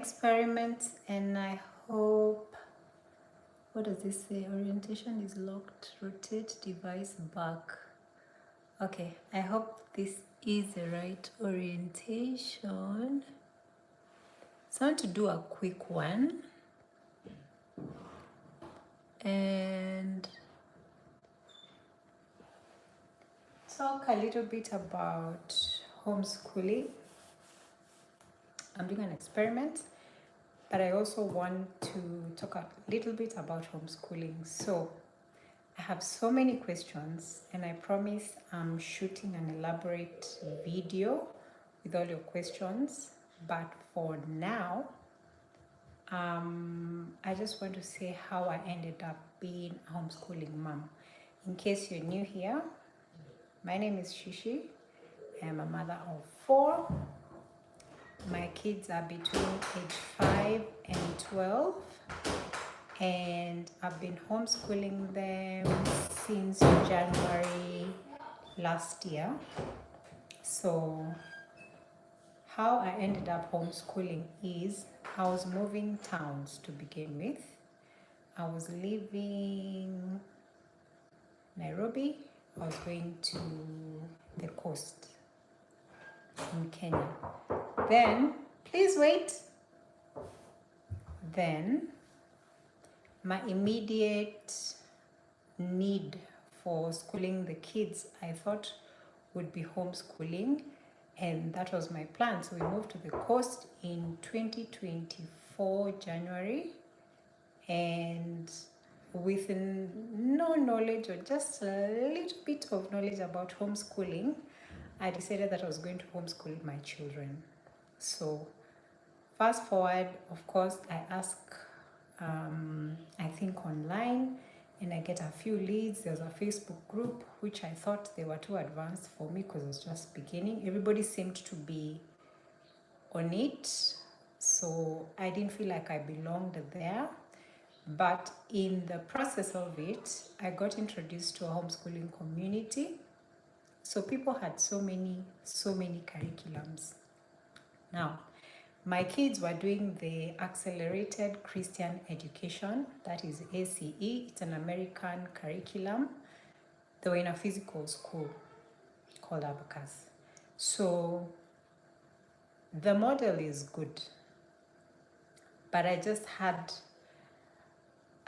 Experiment, and I hope, what does this say? Orientation is locked, rotate device back. Okay, I hope this is the right orientation. So I want to do a quick one and talk a little bit about homeschooling. I'm doing an experiment, but I also want to talk a little bit about homeschooling. So I have so many questions, and I promise I'm shooting an elaborate video with all your questions. But for now, I just want to say how I ended up being a homeschooling mom. In case you're new here, my name is Shishi. I am a mother of 4. My kids are between age 5 and 12, and I've been homeschooling them since January last year. So how I ended up homeschooling is I was moving towns to begin with. I was leaving Nairobi. I was going to the coast in Kenya. Then, please wait. Then my immediate need for schooling the kids, I thought, would be homeschooling, and that was my plan. So we moved to the coast in 2024 January, and with no knowledge or just a little bit of knowledge about homeschooling, I decided that I was going to homeschool my children. So fast forward, of course, I ask, I think online, and I get a few leads. There's a Facebook group, which I thought they were too advanced for me because it was just beginning. Everybody seemed to be on it, so I didn't feel like I belonged there. But in the process of it, I got introduced to a homeschooling community. So people had so many curriculums. Now, my kids were doing the Accelerated Christian Education, that is ACE. It's an American curriculum. They were in a physical school called Abacus. So the model is good, but I just had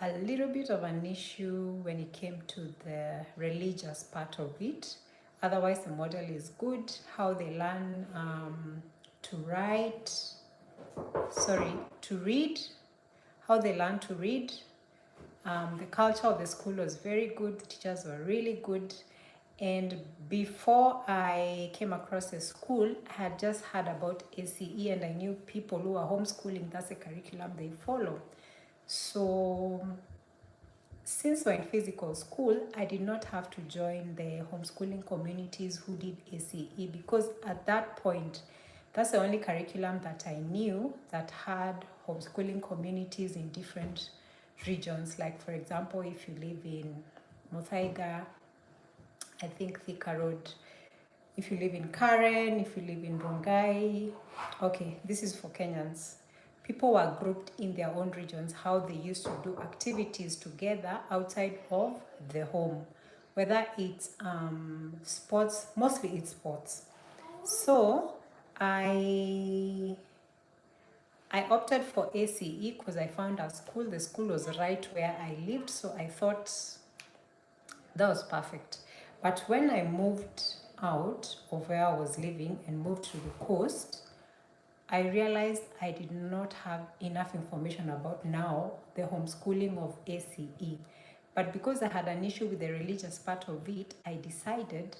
a little bit of an issue when it came to the religious part of it. Otherwise, the model is good. How they learn to read, how they learn to read. The culture of the school was very good. The teachers were really good. And before I came across the school, I had just heard about ACE, and I knew people who are homeschooling. That's a curriculum they follow. So since we're in physical school, I did not have to join the homeschooling communities who did ACE, because at that point, that's the only curriculum that I knew that had homeschooling communities in different regions. Like, for example, if you live in Muthaiga, I think Thika Road. If you live in Karen, if you live in Rongai, okay, this is for Kenyans. People were grouped in their own regions, how they used to do activities together outside of the home, whether it's sports, mostly it's sports. So I opted for ACE because I found a school. The school was right where I lived, so I thought that was perfect. But when I moved out of where I was living and moved to the coast, I realized I did not have enough information about now the homeschooling of ACE. But because I had an issue with the religious part of it, I decided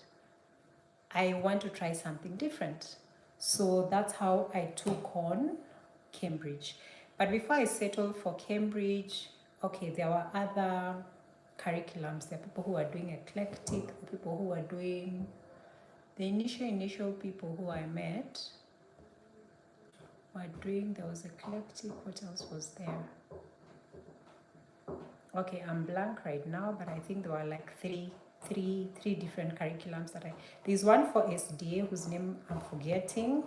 I want to try something different. So that's how I took on Cambridge. But before I settled for Cambridge, okay, there were other curriculums. There are people who are doing eclectic, the people who are doing the initial people who I met were doing, there was eclectic, what else was there? Okay, I'm blank right now, but I think there were like three different curriculums that there's one for SDA whose name I'm forgetting.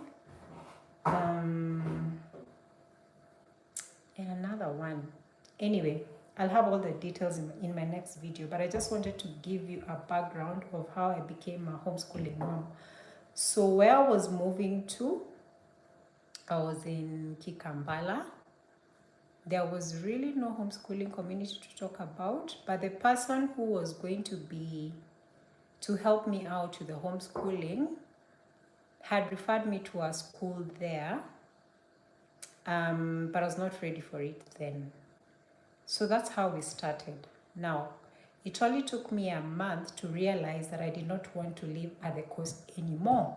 and another one. Anyway, I'll have all the details in my next video, but I just wanted to give you a background of how I became a homeschooling mom. So where I was moving to, I was in Kikambala. There was really no homeschooling community to talk about, but the person who was going to help me out with the homeschooling had referred me to a school there, but I was not ready for it then. So that's how we started. Now, it only took me a month to realize that I did not want to live at the coast anymore.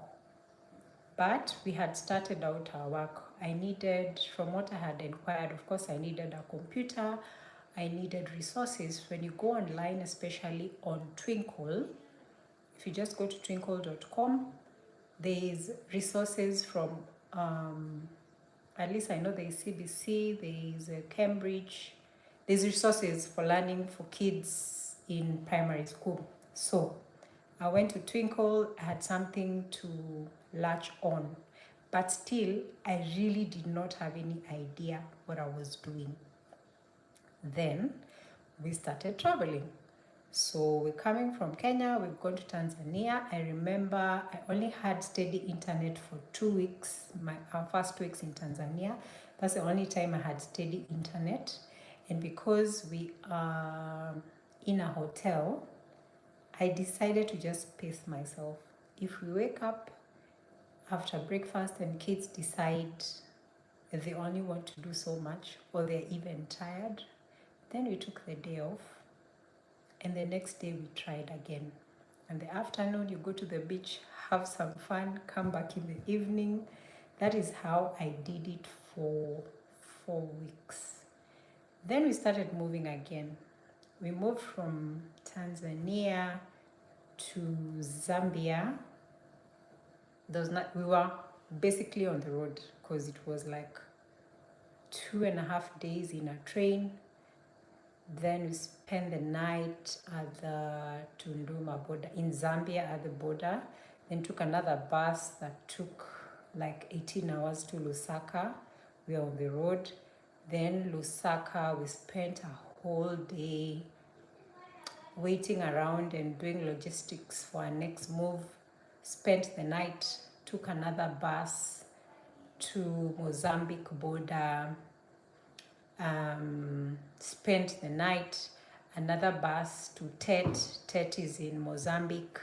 But we had started out our work. I needed, from what I had inquired, of course, I needed a computer. I needed resources. When you go online, especially on Twinkle, if you just go to twinkle.com, there's resources from, at least I know there's CBC, there's Cambridge, there's resources for learning for kids in primary school. So I went to Twinkle, I had something to latch on, but still, I really did not have any idea what I was doing. Then we started traveling. So we're coming from Kenya, we've gone to Tanzania. I remember I only had steady internet for 2 weeks, my first 2 weeks in Tanzania. That's the only time I had steady internet. And because we are in a hotel, I decided to just pace myself. If we wake up after breakfast and kids decide that they only want to do so much or they're even tired, then we took the day off. And the next day we tried again. In the afternoon, you go to the beach, have some fun, come back in the evening. That is how I did it for 4 weeks. Then we started moving again. We moved from Tanzania to Zambia. We were basically on the road because it was like 2.5 days in a train. Then we spent the night at the Tunduma border, in Zambia at the border. Then took another bus that took like 18 hours to Lusaka. We were on the road. Then Lusaka, we spent a whole day waiting around and doing logistics for our next move. Spent the night, took another bus to Mozambique border. Spent the night, another bus to Tet. Tet is in Mozambique.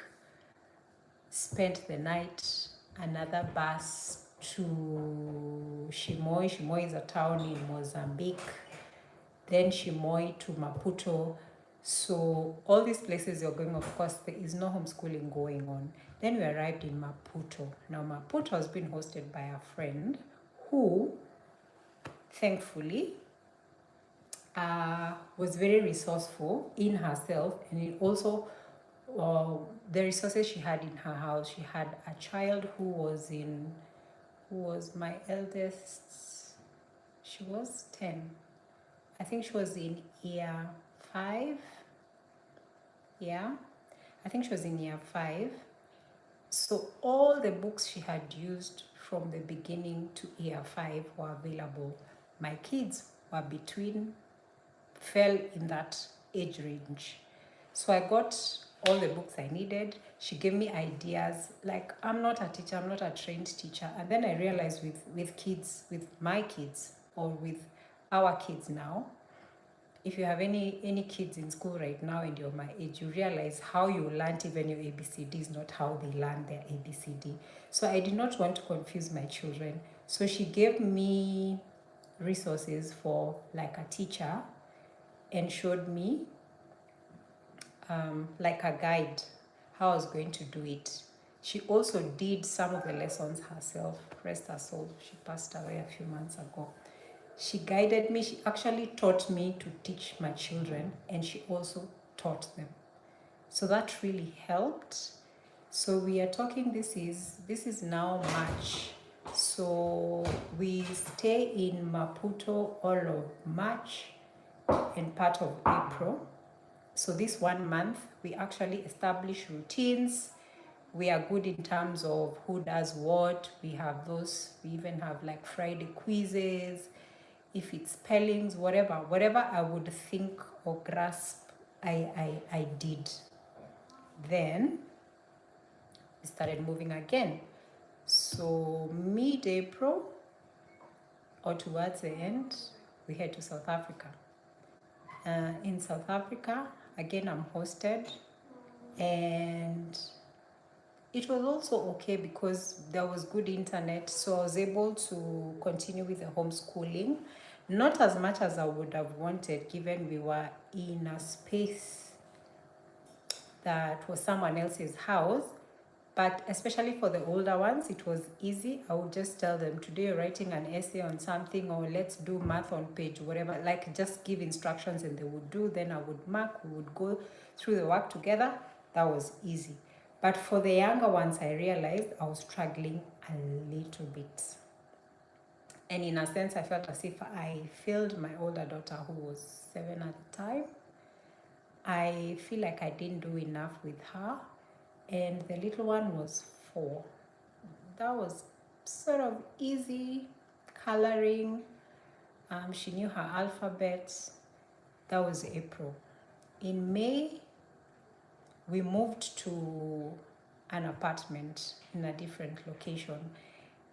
Spent the night, another bus to Shimoi. Shimoi is a town in Mozambique. Then Shimoi to Maputo. So all these places you're going, of course, there is no homeschooling going on. Then we arrived in Maputo. Now Maputo has been hosted by a friend who, thankfully, was very resourceful in herself, and it also the resources she had in her house. She had a child who was my eldest. She was 10. I think she was in year 5. Yeah, I think she was in year 5. So all the books she had used from the beginning to year 5 were available. My kids were fell in that age range. So I got all the books I needed. She gave me ideas. Like, I'm not a teacher, I'm not a trained teacher. And then I realized with kids, with my kids, or with our kids now, if you have any kids in school right now and you're my age, you realize how you learned even your ABCD is not how they learn their ABCD. So I did not want to confuse my children. So she gave me resources for like a teacher and showed me like a guide how I was going to do it. She also did some of the lessons herself. Rest her soul, she passed away a few months ago. She guided me. She actually taught me to teach my children, and she also taught them. So that really helped. So we are talking, this is now March. So we stay in Maputo all of March and part of April. So this 1 month, we actually establish routines. We are good in terms of who does what. We have those, we even have like Friday quizzes. if it's spellings, whatever I would think or grasp, I did. Then we started moving again. So mid-April or towards the end, we head to South Africa. In South Africa, again, I'm hosted, and it was also okay because there was good internet, so I was able to continue with the homeschooling. Not as much as I would have wanted, given we were in a space that was someone else's house. But especially for the older ones, it was easy. I would just tell them, today you're writing an essay on something, or let's do math on page, whatever. Like, just give instructions and they would do. Then I would mark, we would go through the work together. That was easy. But for the younger ones, I realized I was struggling a little bit. And in a sense, I felt as if I failed my older daughter, who was 7 at the time. I feel like I didn't do enough with her. And the little one was 4. That was sort of easy coloring. She knew her alphabet. That was April. In May, we moved to an apartment in a different location,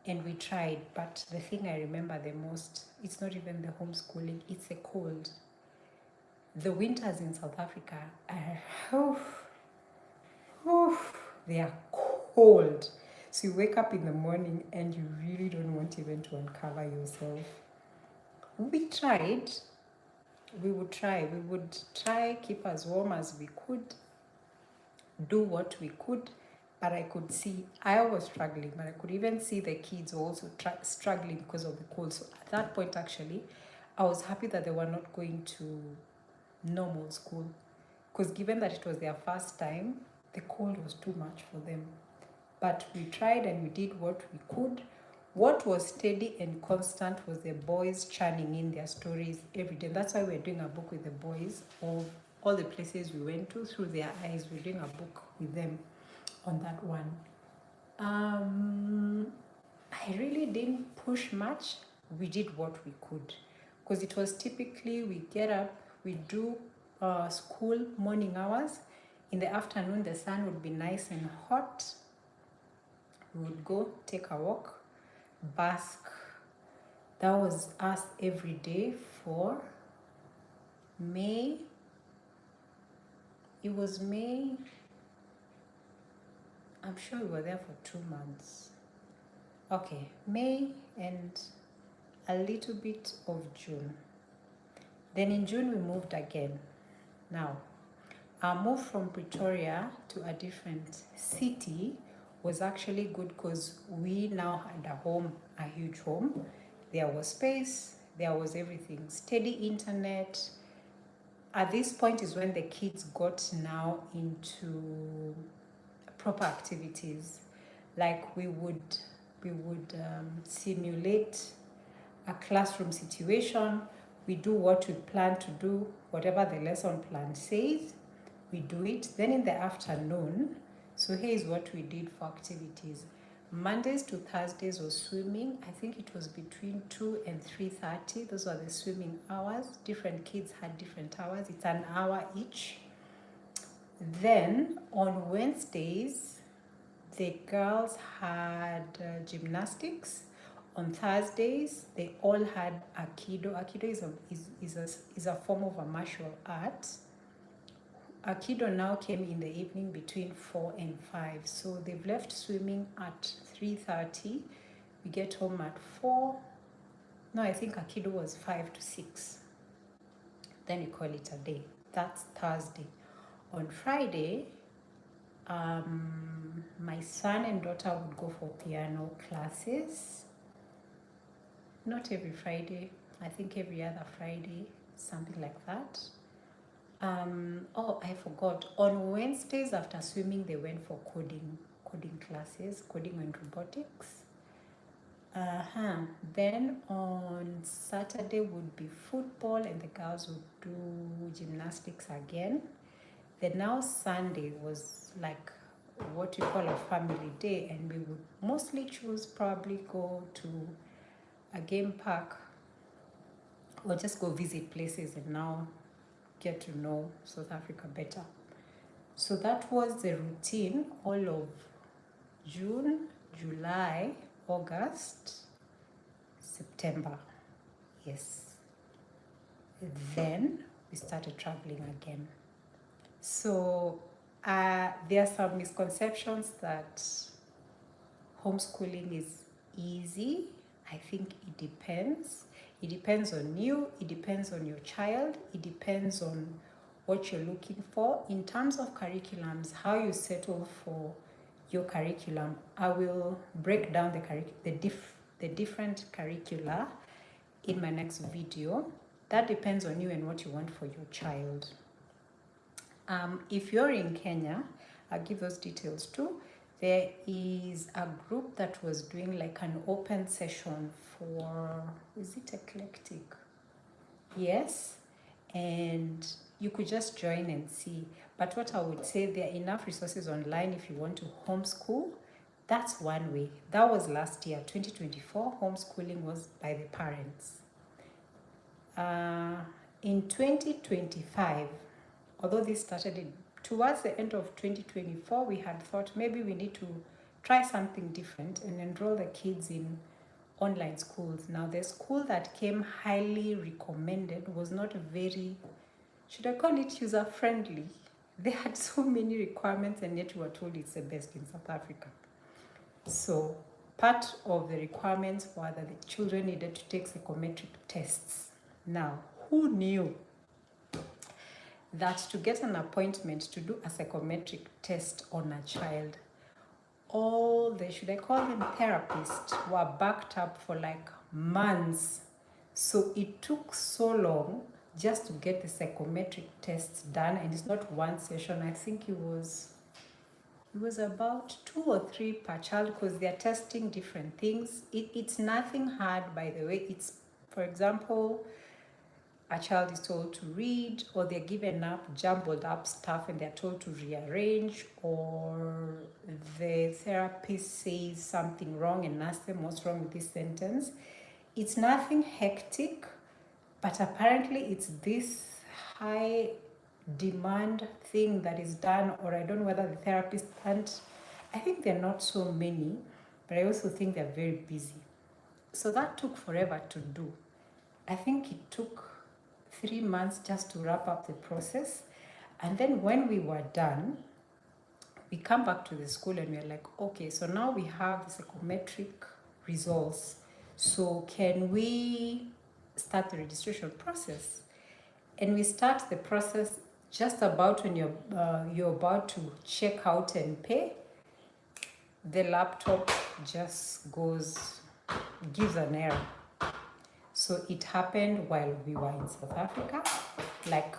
and we tried. But the thing I remember the most, it's not even the homeschooling, it's the cold. The winters in South Africa are, they are cold. So you wake up in the morning and you really don't want even to uncover yourself. We tried. We would try. We would try keep as warm as we could, do what we could, but I could see I was struggling, but I could even see the kids also struggling because of the cold. So at that point, actually, I was happy that they were not going to normal school, because given that it was their first time, the cold was too much for them. But we tried and we did what we could. What was steady and constant was the boys churning in their stories every day. That's why we're doing a book with the boys of all the places we went to through their eyes. We're doing a book with them on that one. I really didn't push much. We did what we could, because it was typically we get up, we do school morning hours. In the afternoon, the sun would be nice and hot. We would go take a walk, bask. That was us every day for May. It was May. I'm sure we were there for 2 months. Okay, May and a little bit of June. Then in June, we moved again. Now, our move from Pretoria to a different city was actually good because we now had a home, a huge home. There was space, there was everything, steady internet. At this point is when the kids got now into proper activities. Like we would simulate a classroom situation. We do what we plan to do, whatever the lesson plan says, we do it. Then in the afternoon, so here's what we did for activities. Mondays to Thursdays was swimming. I think it was between 2 and 3:30. Those were the swimming hours. Different kids had different hours. It's an hour each. Then on Wednesdays, the girls had gymnastics. On Thursdays, they all had Aikido. Aikido is a form of a martial art. Aikido now came in the evening between 4 and 5. So they've left swimming at 3:30. We get home at 4. No, I think Aikido was 5 to 6. Then we call it a day. That's Thursday. On Friday, my son and daughter would go for piano classes. Not every Friday, I think every other Friday, something like that. I forgot. On Wednesdays after swimming, they went for coding classes, coding and robotics. Then on Saturday would be football, and the girls would do gymnastics again. Then now Sunday was like what we call a family day, and we would mostly choose probably go to a game park or just go visit places and now get to know South Africa better. So that was the routine all of June, July, August, September. Yes. Then we started traveling again. So there are some misconceptions that homeschooling is easy. I think it depends. It depends on you, it depends on your child, it depends on what you're looking for. In terms of curriculums, how you settle for your curriculum, I will break down the different curricula in my next video. That depends on you and what you want for your child. If you're in Kenya, I'll give those details too. There is a group that was doing like an open session for, is it eclectic? Yes. And you could just join and see. But what I would say, there are enough resources online if you want to homeschool. That's one way. That was last year, 2024. Homeschooling was by the parents. In 2025, although this started towards the end of 2024, we had thought maybe we need to try something different and enroll the kids in online schools. Now, the school that came highly recommended was not very, should I call it user friendly? They had so many requirements, and yet we were told it's the best in South Africa. So part of the requirements were that the children needed to take psychometric tests. Now, who knew that to get an appointment to do a psychometric test on a child, all the, should I call them therapists, were backed up for like months. So it took so long just to get the psychometric tests done. And it's not one session. I think it was about 2 or 3 per child, because they're testing different things. It's nothing hard, by the way. It's, for example, a child is told to read, or they're given up jumbled up stuff and they're told to rearrange, or the therapist says something wrong and asks them what's wrong with this sentence. It's nothing hectic, but apparently it's this high demand thing that is done, or I don't know whether the therapist can't. I think they're not so many, but I also think they're very busy. So that took forever to do. I think it took 3 months just to wrap up the process. And then when we were done, we come back to the school and we're like, okay, so now we have the psychometric results. So can we start the registration process? And we start the process just about when you're about to check out and pay. The laptop just gives an error. So it happened while we were in South Africa. Like,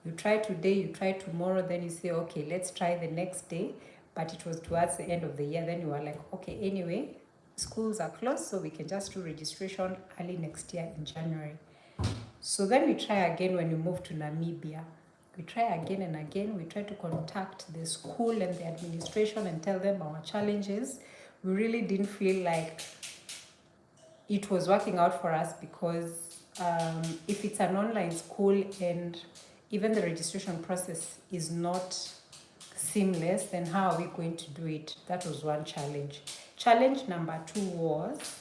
you try today, you try tomorrow, then you say, okay, let's try the next day. But it was towards the end of the year. Then you were like, okay, anyway, schools are closed, so we can just do registration early next year in January. So then we try again when we move to Namibia. We try again and again. We try to contact the school and the administration and tell them our challenges. We really didn't feel like it was working out for us, because if it's an online school and even the registration process is not seamless, then how are we going to do it? That was one challenge. Challenge number 2 was,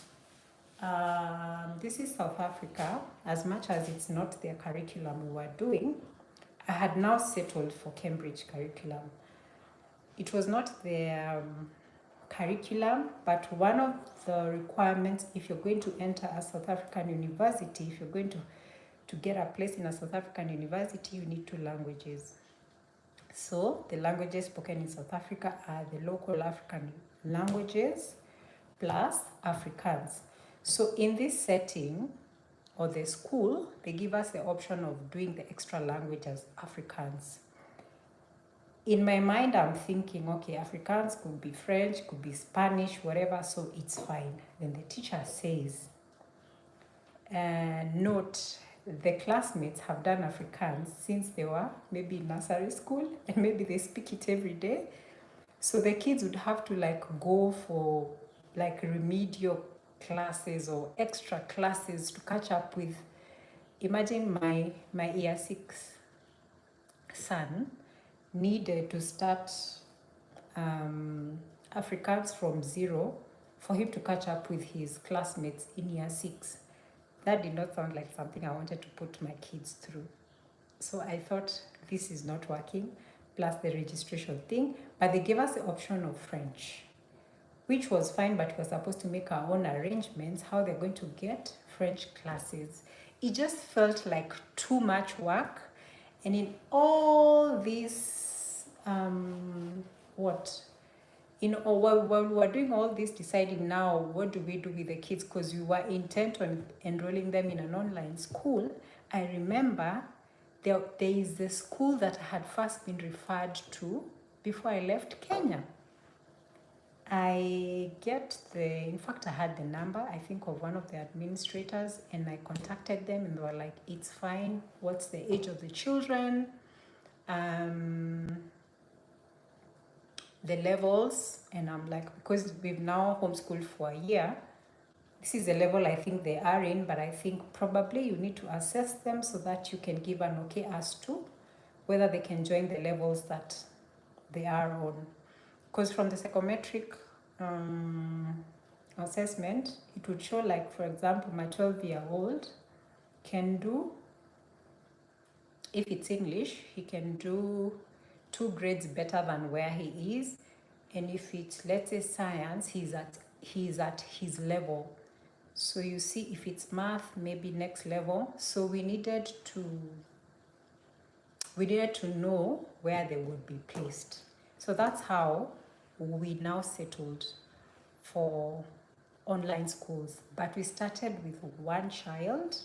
this is South Africa. As much as it's not their curriculum we were doing, I had now settled for Cambridge curriculum. It was not their curriculum, but one of the requirements, if you're going to enter a South African university, if you're going to get a place in a South African university, you need 2 languages. So the languages spoken in South Africa are the local African languages plus Afrikaans. So in this setting, or the school, they give us the option of doing the extra language as Afrikaans. In my mind, I'm thinking, okay, Afrikaans could be French, could be Spanish, whatever, so it's fine. Then the teacher says, note, the classmates have done Afrikaans since they were maybe in nursery school, and maybe they speak it every day. So the kids would have to like go for like remedial classes or extra classes to catch up with imagine my year 6 son needed to start Afrikaans from zero for him to catch up with his classmates in year 6. That did not sound like something I wanted to put my kids through. So I thought this is not working, plus the registration thing. But they gave us the option of French, which was fine, but we're supposed to make our own arrangements, how they're going to get French classes. It just felt like too much work. And in all this, while we were doing all this, deciding now, what do we do with the kids? Because we were intent on enrolling them in an online school. I remember there is the school that I had first been referred to before I left Kenya. In fact, I had the number, I think, of one of the administrators, and I contacted them, and they were like, it's fine. What's the age of the children? The levels. And I'm like, because we've now homeschooled for a year, this is the level I think they are in, but I think probably you need to assess them so that you can give an okay as to whether they can join the levels that they are on. Because from the psychometric assessment, it would show, like, for example, my 12-year-old can do, if it's English, he can do 2 grades better than where he is. And if it's, let's say, science, he's at his level. So you see, if it's math, maybe next level. So we needed to know where they would be placed. So that's how we now settled for online schools. But we started with one child.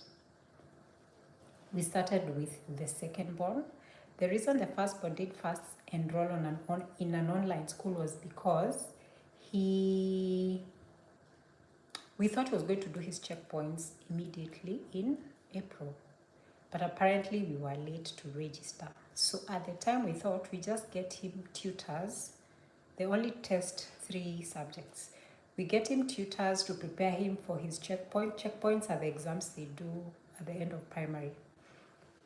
We started with the second born. The reason the firstborn did first enroll in an online school was because we thought he was going to do his checkpoints immediately in April. But apparently we were late to register. So at the time we thought we just get him tutors. They only test 3 subjects. We get him tutors to prepare him for his checkpoint. Checkpoints are the exams they do at the end of primary.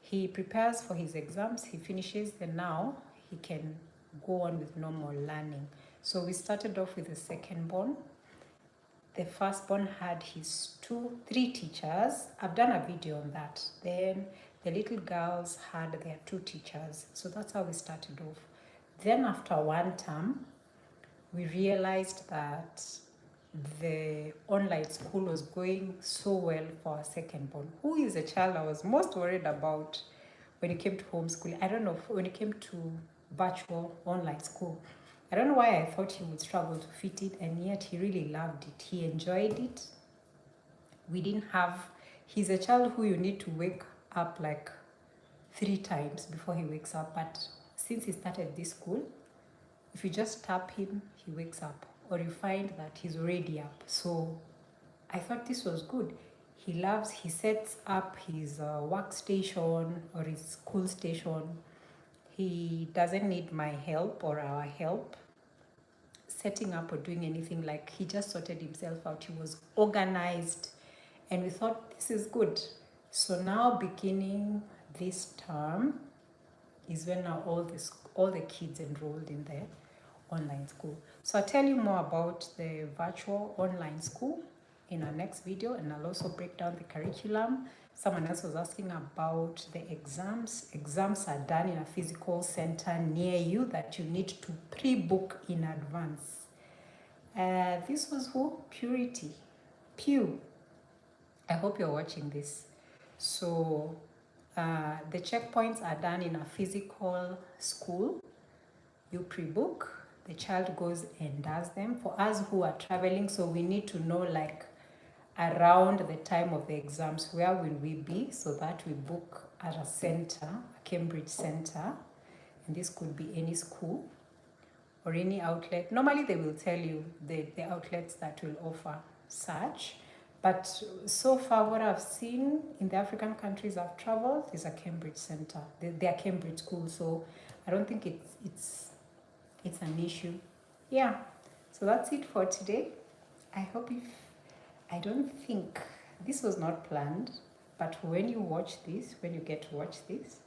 He prepares for his exams, he finishes, then now he can go on with normal learning. So we started off with the second born. The firstborn had his 3 teachers. I've done a video on that. Then the little girls had their 2 teachers. So that's how we started off. Then after 1 term, we realized that the online school was going so well for our second-born, who is a child I was most worried about when it came to homeschooling. I don't know, when it came to virtual online school. I don't know why I thought he would struggle to fit it, and yet he really loved it. He enjoyed it. He's a child who you need to wake up like 3 times before he wakes up. But since he started this school, if you just tap him, he wakes up, or you find that he's already up. So I thought this was good. He sets up his workstation or his school station. He doesn't need my help or our help setting up or doing anything. Like, he just sorted himself out. He was organized, and we thought this is good. So now, beginning this term is when now all the kids enrolled in the online school. So I'll tell you more about the virtual online school in our next video, and I'll also break down the curriculum. Someone else was asking about the exams. Exams are done in a physical center near you that you need to pre-book in advance. This was who? Purity. Pew. I hope you're watching this. So the checkpoints are done in a physical school. You pre-book. The child goes and does them. For us who are traveling, so we need to know, like, around the time of the exams, where will we be, so that we book at a center, a Cambridge center, and this could be any school or any outlet. Normally they will tell you the outlets that will offer such, but so far what I've seen in the African countries I've traveled is a Cambridge center. They are Cambridge schools, so I don't think it's an issue. Yeah, so that's it for today. I don't think this was not planned. But when you watch this, when you get to watch this,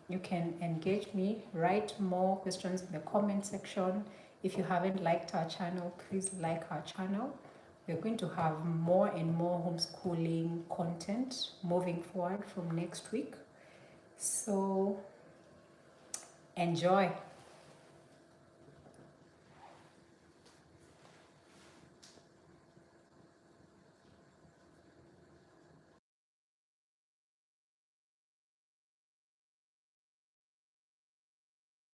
you can engage me, write more questions in the comment section. If you haven't liked our channel, please like our channel. We're going to have more and more homeschooling content moving forward from next week. So enjoy.